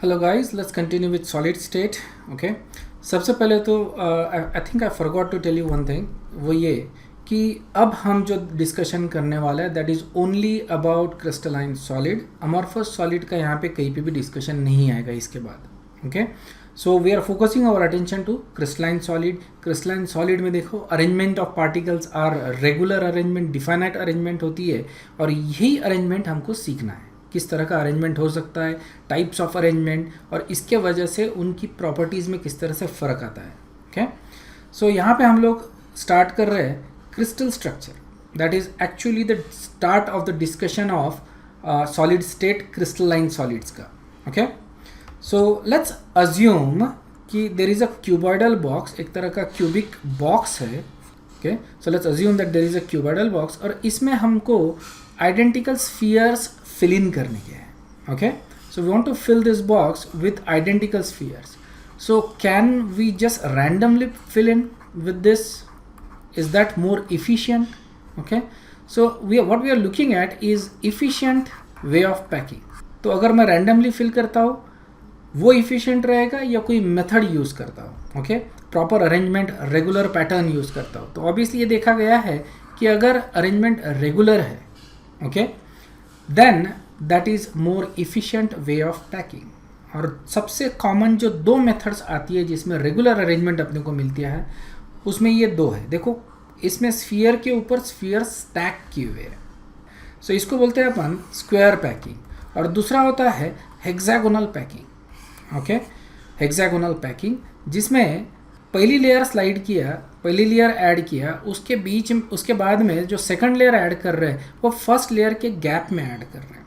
Hello guys, let's continue with solid state. Okay, सबसे पहले तो I think I forgot to tell you one thing. वो ये कि अब हम जो डिस्कशन करने वाला है that is only about crystalline solid. Amorphous solid का यहाँ पे कहीं पे भी डिस्कशन नहीं आएगा इसके बाद. Okay, so we are focusing our attention to crystalline solid. Crystalline solid में देखो, arrangement of particles are regular arrangement, definite arrangement होती है और यही अरेंजमेंट हमको सीखना है. किस तरह का अरेंजमेंट हो सकता है, टाइप्स ऑफ अरेंजमेंट, और इसके वजह से उनकी प्रॉपर्टीज़ में किस तरह से फ़र्क आता है. ओके, सो यहाँ पे हम लोग स्टार्ट कर रहे हैं crystal structure. That is actually the start of the discussion of solid state crystalline solids का. ओके, सो लेट्स अज्यूम कि there is a cuboidal box, एक तरह का क्यूबिक बॉक्स है. Okay, so let's assume that there is a cuboidal box और इसमें हमको identical spheres fill in करने के हैं. Okay, so we want to fill this box with identical spheres. So can we just randomly fill in with this? Is that more efficient? Okay, so what we are looking at is efficient way of packing. तो अगर मैं randomly fill करता हूँ वो efficient रहेगा या कोई method use करता हूँ. Okay, proper arrangement, regular pattern use करता हूँ. तो obviously ये देखा गया है कि अगर arrangement regular है, okay, then that is more efficient way of packing. और सबसे कॉमन जो दो मेथड्स आती है जिसमें रेगुलर अरेंजमेंट अपने को मिलती है उसमें ये दो है. देखो, इसमें स्फीयर के ऊपर स्फीयर स्टैक किए हुए हैं, सो इसको बोलते हैं अपन स्क्वायर पैकिंग. और दूसरा होता है hexagonal packing. Okay, hexagonal packing जिसमें पहली लेयर स्लाइड किया, पहली लेयर ऐड किया, उसके बीच उसके बाद में जो सेकंड लेयर ऐड कर रहे हैं वो फर्स्ट लेयर के गैप में ऐड कर रहे हैं.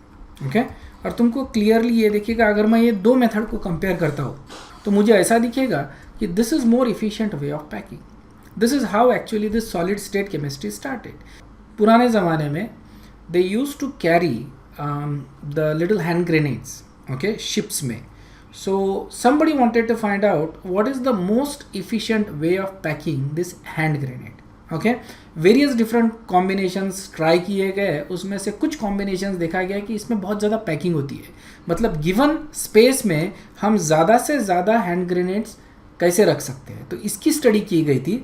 ओके, और तुमको क्लियरली ये देखिएगा, अगर मैं ये दो मेथड को कंपेयर करता हूँ तो मुझे ऐसा दिखेगा कि this is more efficient way of packing. This is how actually this solid state chemistry started. पुराने ज़माने में they use to carry the little hand grenades, okay, ships में. So somebody wanted to find out what is the most efficient way of packing this hand grenade. Okay, various different combinations try किए गए, उसमें से कुछ combinations देखा गया कि इसमें बहुत ज़्यादा पैकिंग होती है. मतलब गिवन स्पेस में हम ज़्यादा से ज़्यादा हैंड ग्रेनेड्स कैसे रख सकते हैं, तो इसकी स्टडी की गई थी.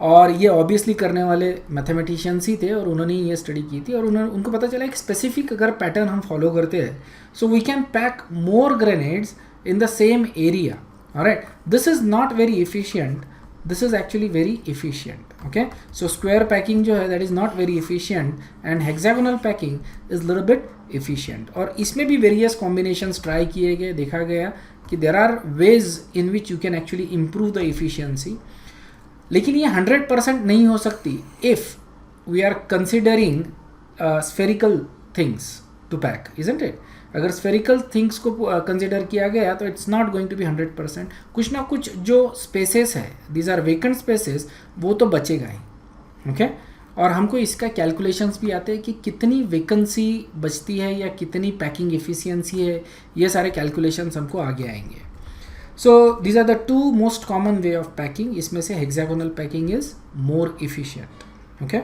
और ये ऑब्वियसली करने वाले मैथमेटिशियंस ही थे और उन्होंने ये स्टडी की थी और उनको पता चला एक स्पेसिफिक अगर पैटर्न हम फॉलो करते हैं so we can pack more grenades in the same area. All right, this is not very efficient, this is actually very efficient. Okay, so square packing जो है that is not very efficient and hexagonal packing is little bit efficient. और इसमें भी various combinations try किए गए, देखा गया कि there are ways in which you can actually improve the efficiency. लेकिन ये 100% नहीं हो सकती if we are considering spherical things to pack, isn't it? अगर स्फेरिकल थिंग्स को कंसिडर किया गया तो it's not going to be 100%. कुछ ना कुछ जो स्पेसेस है, दीज आर वेकेंट स्पेसेस, वो तो बचेगा ही. ओके, और हमको इसका कैलकुलेशंस भी आते हैं कि कितनी वैकेंसी बचती है या कितनी पैकिंग एफिशिएंसी है, ये सारे कैलकुलेशंस हमको आगे आएंगे. So these are the two most common way of packing. इसमें से hexagonal packing is more efficient. Okay,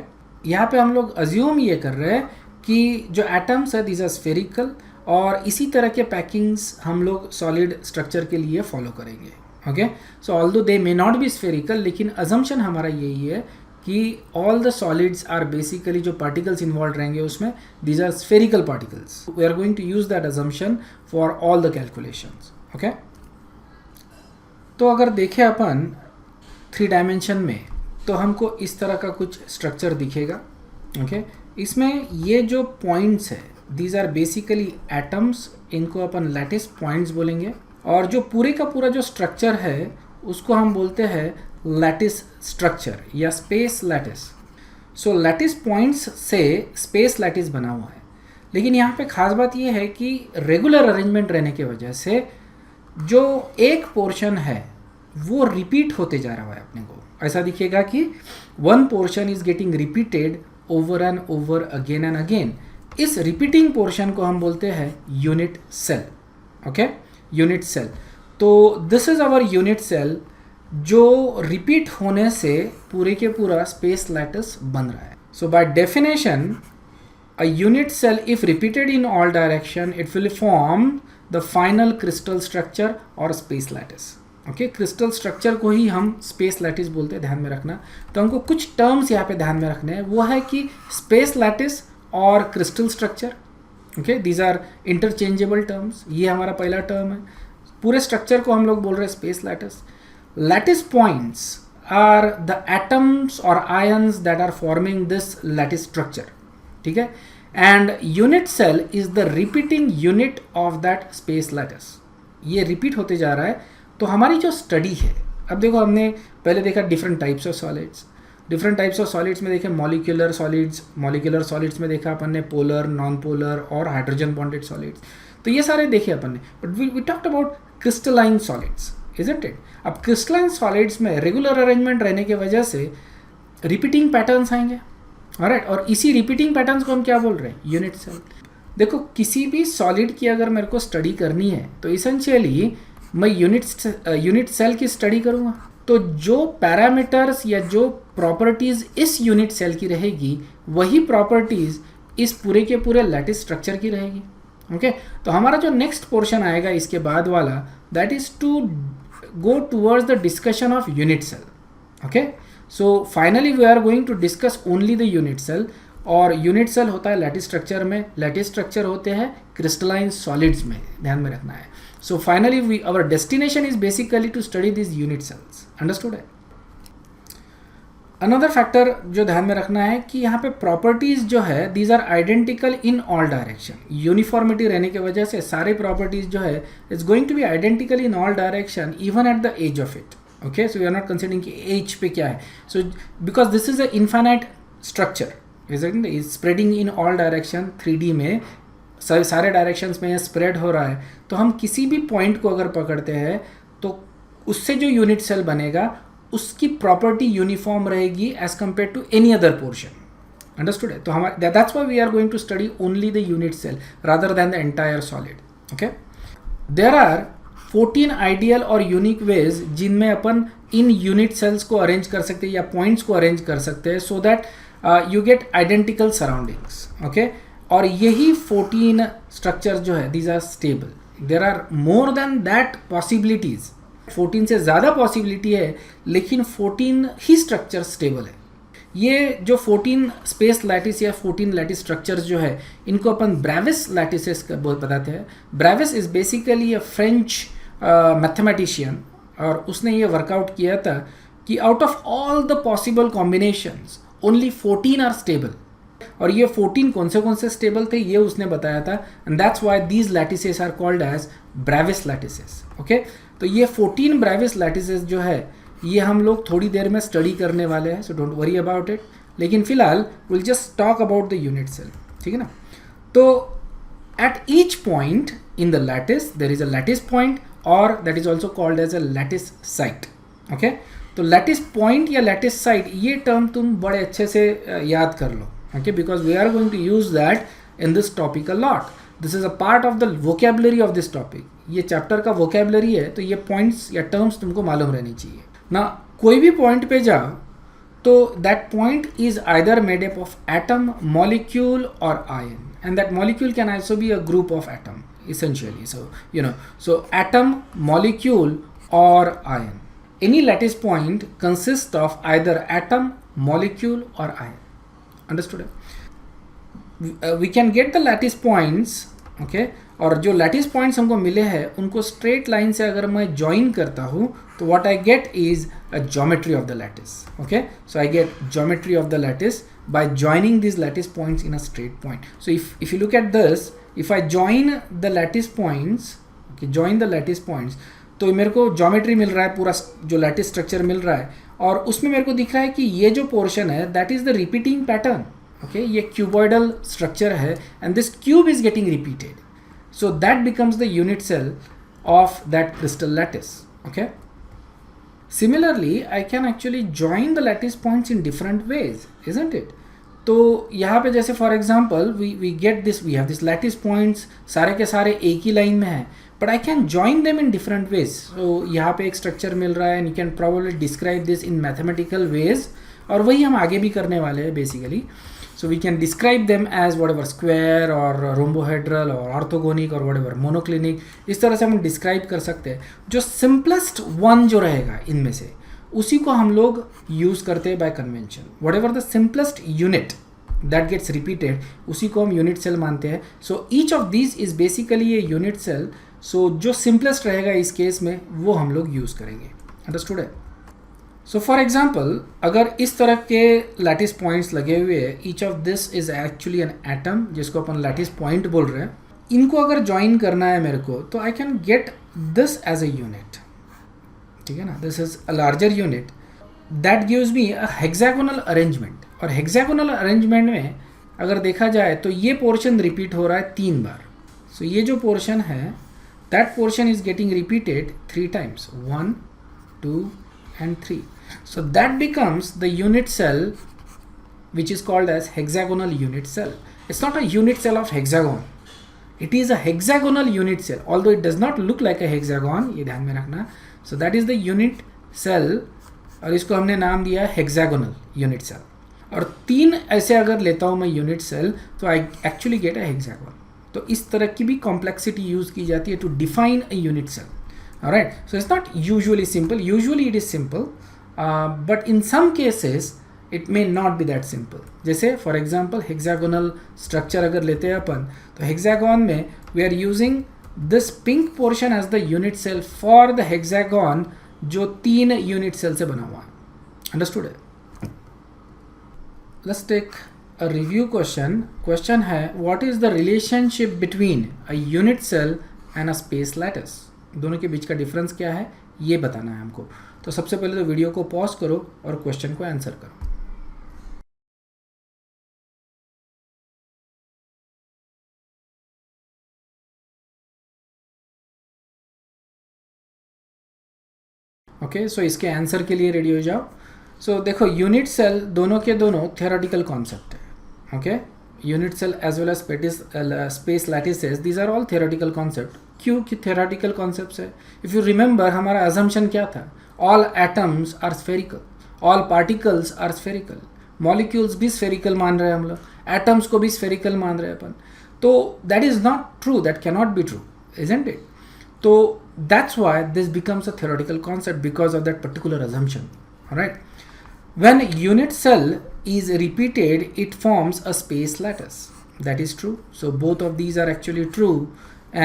यहाँ पे हम लोग अज्यूम ये कर रहे हैं कि जो एटम्स है दीज आर स्फेरिकल और इसी तरह के पैकिंग्स हम लोग सॉलिड स्ट्रक्चर के लिए फॉलो करेंगे. Okay, so although they may not be spherical, लेकिन अजम्पशन हमारा यही है कि all the solids are basically जो पार्टिकल्स इन्वॉल्व रहेंगे उसमें these are spherical particles. We are going to use that assumption for all the calculations. Okay, तो अगर देखें अपन 3 डायमेंशन में तो हमको इस तरह का कुछ स्ट्रक्चर दिखेगा. ओके, इसमें ये जो पॉइंट्स है दीज आर बेसिकली एटम्स, इनको अपन लैटिस पॉइंट्स बोलेंगे. और जो पूरे का पूरा जो स्ट्रक्चर है उसको हम बोलते हैं लैटिस स्ट्रक्चर या स्पेस लैटिस. सो लैटिस पॉइंट्स से स्पेस लैटिस बना हुआ है. लेकिन यहाँ पे खास बात ये है कि रेगुलर अरेंजमेंट रहने की वजह से जो एक पोर्शन है वो रिपीट होते जा रहा है. अपने को ऐसा दिखेगा कि one portion is getting repeated over and over again and again. इस रिपीटिंग पोर्शन को हम बोलते हैं unit cell. Okay, unit cell. तो this is our unit cell जो रिपीट होने से पूरे के पूरा स्पेस लैटिस बन रहा है. So by definition a unit cell if repeated in all direction it will form the final crystal structure और space lattice. Okay, crystal structure को ही हम स्पेस लैटिस बोलते हैं, ध्यान में रखना। तो हमको कुछ टर्म्स यहाँ पे ध्यान में रखने हैं, वो है कि स्पेस लैटिस और crystal structure. Okay, these are interchangeable terms. ये हमारा पहला टर्म है। पूरे स्ट्रक्चर को हम लोग बोल रहे हैं space lattice. Lattice points are the atoms और ions that are forming this lattice structure, ठीक है। And unit cell is the repeating unit of that space lattice. ये रिपीट होते जा रहा है। तो हमारी जो स्टडी है, अब देखो हमने पहले देखा different types of solids. Different types of solids में देखे मॉलिक्यूलर सॉलिड्स। मॉलिक्यूलर सॉलिड्स में देखा अपन ने पोलर, नॉन पोलर और हाइड्रोजन बॉन्डेड सॉलिड्स। तो ये सारे देखे अपन ने। But we talked about crystalline solids, isn't it. अब क्रिस्टलाइन सॉलिड्स में रेगुलर अरेंजमेंट रहने की वजह से रिपीटिंग पैटर्न्स आएंगे, ऑलराइट। और इसी रिपीटिंग पैटर्न्स को हम क्या बोल रहे हैं? Unit cell. देखो किसी भी सॉलिड की अगर मेरे को स्टडी करनी है तो इसेंशियली मैं यूनिट सेल की स्टडी करूँगा। तो जो पैरामीटर्स या जो प्रॉपर्टीज़ इस यूनिट सेल की रहेगी, वही प्रॉपर्टीज़ इस पूरे के पूरे लैटिस स्ट्रक्चर की रहेगी। ओके, तो हमारा जो नेक्स्ट पोर्शन आएगा इसके बाद वाला, that is to go towards the discussion of unit cell. Okay, so finally we are going to discuss only the unit cell. और यूनिट सेल होता है लैटिस स्ट्रक्चर में, लैटिस स्ट्रक्चर होते हैं क्रिस्टलाइन सॉलिड्स में, ध्यान में रखना है। So finally our destination is basically to study these unit cells. Understood है? Another factor जो ध्यान में रखना है कि यहाँ पे properties जो है these are identical in all direction. Uniformity रहने की वजह से सारे properties जो है it's going to be identical in all direction even at the age of it. Okay, so we are not considering कि age पे क्या है. So because this is a infinite structure, isn't it? It's spreading in all direction 3D में सारे directions में spread हो रहा है। तो हम किसी भी पॉइंट को अगर पकड़ते हैं तो उससे जो यूनिट सेल बनेगा उसकी प्रॉपर्टी यूनिफॉर्म रहेगी as compare to any other portion. Understood है? तो हमारे that's why we are going to study only the unit cell rather than the entire solid. Okay, there are 14 ideal और unique ways जिनमें अपन इन unit cells को arrange कर सकते हैं या पॉइंट्स को अरेंज कर सकते हैं so that you get identical surroundings. Okay, और यही 14 स्ट्रक्चर जो है these are stable. There are more than that possibilities, 14 से ज़्यादा पॉसिबिलिटी है, लेकिन 14 ही स्ट्रक्चर स्टेबल है। ये जो 14 स्पेस लैटिस या 14 लैटिस स्ट्रक्चर्स जो है इनको अपन ब्रेविस लैटिसेस बताते हैं। Bravais is basically a French mathematician, और उसने ये वर्कआउट किया था कि out of all the possible combinations only 14 are stable. और ये 14 कौन से स्टेबल थे ये उसने बताया था, and that's why these lattices are called as Bravais lattices. Okay, तो ये 14 ब्रेविस लैटिसेस जो है ये हम लोग थोड़ी देर में स्टडी करने वाले हैं, so don't worry about it. लेकिन फिलहाल will just talk about the unit cell, ठीक है ना। तो at each point in the lattice there is a lattice point, और that is also called as a lattice site. Okay, तो lattice point या lattice site ये term तुम बड़े अच्छे से याद कर लो। Okay, because we are going to use that in this topic a lot. This is a part of the vocabulary of this topic. ये चैप्टर का vocabulary है, तो ये पॉइंट्स या टर्म्स तुमको मालूम रहनी चाहिए ना। कोई भी पॉइंट पे जाओ तो that point is either made up of atom, molecule और ion, and that molecule can also be a group of atom essentially. So atom, molecule or ion. Any lattice point consists of either atom, molecule or ion. Understood? We can get the lattice points, okay, और जो lattice points हमको मिले हैं उनको straight line से अगर मैं join करता हूँ तो what I get is a geometry of the lattice. Okay, so I get geometry of the lattice by joining these lattice points in a straight point. So if you look at this, if I join the lattice points, okay, join the lattice points, तो मेरे को geometry मिल रहा है, पूरा जो lattice structure मिल रहा है, और उसमें मेरे को दिख रहा है कि ये जो पोर्शन है that is the repeating pattern. Okay, ये क्यूबॉइडल स्ट्रक्चर है and this cube is getting repeated, so that becomes the unit cell of that crystal lattice. Okay, similarly I can actually join the lattice points in different ways, isn't it? तो यहाँ पे जैसे for example we get this, we have this lattice points, सारे के सारे एक ही line में है, but I can join them in different ways. So यहाँ पे एक स्ट्रक्चर मिल रहा है and you can probably describe this in mathematical ways, और वही हम आगे भी करने वाले हैं basically. So we can describe them as whatever square or rhombohedral or orthogonic or whatever monoclinic. इस तरह से हम डिस्क्राइब कर सकते हैं. जो सिंपलेस्ट वन जो रहेगा इनमें से उसी को हम लोग यूज़ करते हैं by convention. Whatever the simplest unit that gets repeated उसी को हम यूनिट सेल मानते हैं. So each of these is basically a unit cell. So जो सिंपलेस्ट रहेगा इस केस में वो हम लोग यूज़ करेंगे. अंडरस्टूड है. सो फॉर एग्जाम्पल अगर इस तरह के लैटिस पॉइंट्स लगे हुए हैं, each of this is actually an atom जिसको अपन लैटिस पॉइंट बोल रहे हैं. इनको अगर ज्वाइन करना है मेरे को तो I can get this as a unit. ठीक है ना. This is a larger unit that gives me a hexagonal arrangement. और हेक्सागोनल अरेंजमेंट में अगर देखा जाए तो ये पोर्शन रिपीट हो रहा है 3 बार. सो ये जो पोर्शन है that portion is getting repeated 3 times. 1, 2 and 3. So that becomes the unit cell which is called as hexagonal unit cell. It's not a unit cell of hexagon. It is a hexagonal unit cell, although it does not look like a hexagon. ये ध्यान में रखना. So that is the unit cell और इसको हमने नाम दिया hexagonal unit cell. और 3 ऐसे अगर लेता हूँ मैं unit cell तो I actually get a hexagon. तो इस तरह की भी complexity यूज़ की जाती है to define a unit cell. Alright, so it's not usually simple. Usually it is simple, but in some cases it may not be that simple. जैसे for example hexagonal structure अगर लेते हैं अपन तो hexagon में we are using this pink portion as the unit cell for the hexagon जो 3 unit cell से बना हुआ है. Understood है? Let's take a review question. Question है what is the relationship between a unit cell and a space lattice? दोनों के बीच का डिफरेंस क्या है ये बताना है हमको. तो सबसे पहले तो वीडियो को पॉज करो और क्वेश्चन को आंसर करो. ओके, सो इसके आंसर के लिए रेडी हो जाओ. सो देखो यूनिट सेल दोनों के दोनों थियोरेटिकल कॉन्सेप्ट है. Okay, unit cell as well as space lattices these are all theoretical concept. क्यों कि थियोरेटिकल कॉन्सेप्ट्स है. इफ़ यू रिमेंबर हमारा अजम्पशन क्या था? All atoms are spherical, all particles are spherical, molecules भी स्फेरिकल मान रहे हैं हम लोग, एटम्स को भी स्फेरिकल मान रहे हैं अपन. तो that is not true, that can not be true, isn't it? तो that's why this becomes a theoretical concept because of that particular assumption. Right. When unit cell is repeated, it forms a space lattice. That is true. So both of these are actually true.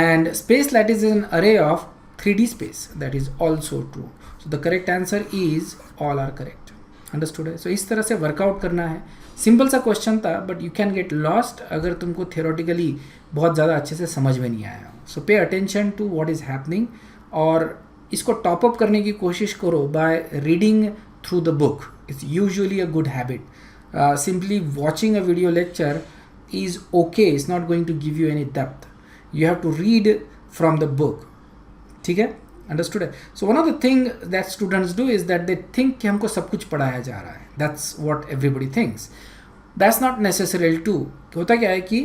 And space lattice is an array of 3D space. That is also true. So the correct answer is all are correct. Understood है? So इस तरह से workout करना है. Simple सा question था but you can get lost अगर तुमको थियोरेटिकली बहुत ज़्यादा अच्छे से समझ में नहीं आया. So pay attention to what is happening और इसको टॉपअप करने की कोशिश करो by reading through the book. It's usually a good habit. Simply watching a video lecture is okay. It's not going to give you any depth. You have to read from the book. ठीक है? Understood है? So one of the thing that students do is that they think कि हमको सब कुछ पढ़ाया जा रहा है. That's what everybody thinks. That's not necessarily true. होता क्या है कि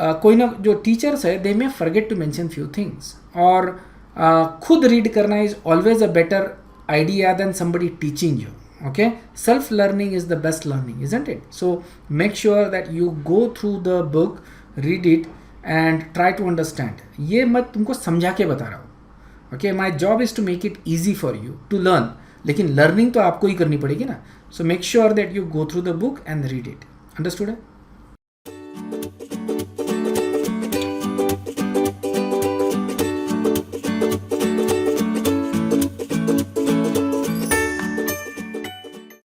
कोई ना जो teachers है they may forget to mention few things. और खुद read करना is always a better idea than somebody teaching you. Okay, self learning is the best learning, isn't it? So make sure that you go through the book, read it and try to understand. ये मैं तुमको समझा के बता रहा हूँ. Okay, my job is to make it easy for you to learn. लेकिन learning तो आपको ही करनी पड़ेगी ना. So make sure that you go through the book and read it. Understood है?